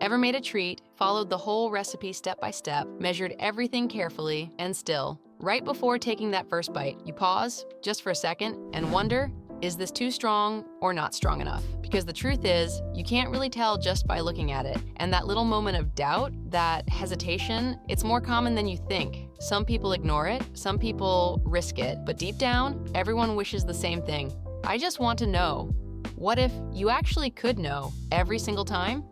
Ever made a treat, followed the whole recipe step by step, measured everything carefully, and still, right before taking that first bite, you pause, just for a second, and wonder, is this too strong or not strong enough? Because the truth is, you can't really tell just by looking at it. And that little moment of doubt, that hesitation, it's more common than you think. Some people ignore it, some people risk it, but deep down, everyone wishes the same thing. I just want to know. What if you actually could know every single time?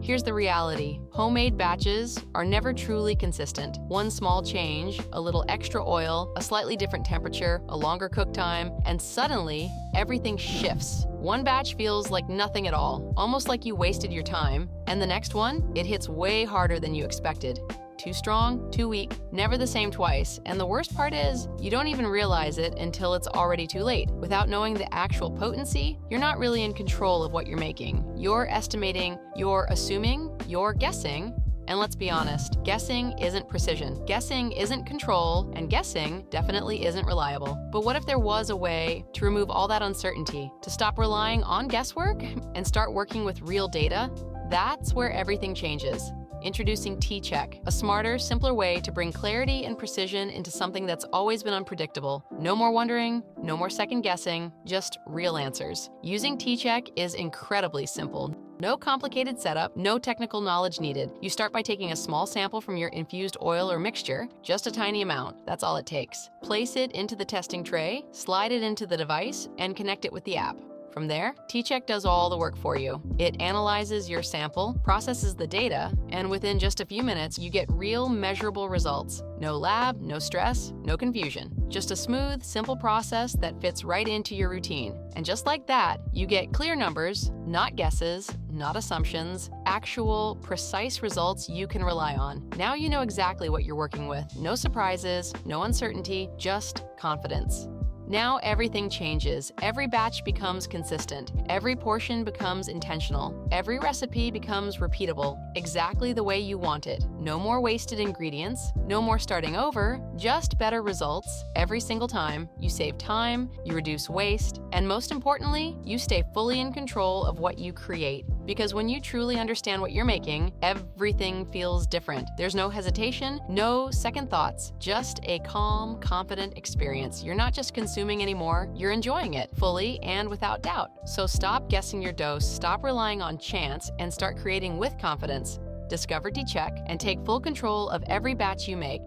Here's the reality. Homemade batches are never truly consistent. One small change, a little extra oil, a slightly different temperature, a longer cook time, and suddenly everything shifts. One batch feels like nothing at all, almost like you wasted your time, and the next one, it hits way harder than you expected. Too strong, too weak, never the same twice. And the worst part is, you don't even realize it until it's already too late. Without knowing the actual potency, you're not really in control of what you're making. You're estimating, you're assuming, you're guessing. And let's be honest, guessing isn't precision. Guessing isn't control, and guessing definitely isn't reliable. But what if there was a way to remove all that uncertainty, to stop relying on guesswork and start working with real data? That's where everything changes. Introducing tCheck, a smarter, simpler way to bring clarity and precision into something that's always been unpredictable. No more wondering, no more second guessing, just real answers. Using tCheck is incredibly simple. No complicated setup, no technical knowledge needed. You start by taking a small sample from your infused oil or mixture, just a tiny amount, that's all it takes. Place it into the testing tray, slide it into the device, and connect it with the app. From there, tCheck does all the work for you. It analyzes your sample, processes the data, and within just a few minutes, you get real, measurable results. No lab, no stress, no confusion. Just a smooth, simple process that fits right into your routine. And just like that, you get clear numbers, not guesses, not assumptions, actual, precise results you can rely on. Now you know exactly what you're working with. No surprises, no uncertainty, just confidence. Now everything changes. Every batch becomes consistent. Every portion becomes intentional. Every recipe becomes repeatable, exactly the way you want it. No more wasted ingredients, no more starting over, just better results every single time. You save time, you reduce waste, and most importantly, you stay fully in control of what you create. Because when you truly understand what you're making, everything feels different. There's no hesitation, no second thoughts, just a calm, confident experience. You're not just consuming anymore, you're enjoying it fully and without doubt. So stop guessing your dose, stop relying on chance, and start creating with confidence. Discover tCheck and take full control of every batch you make.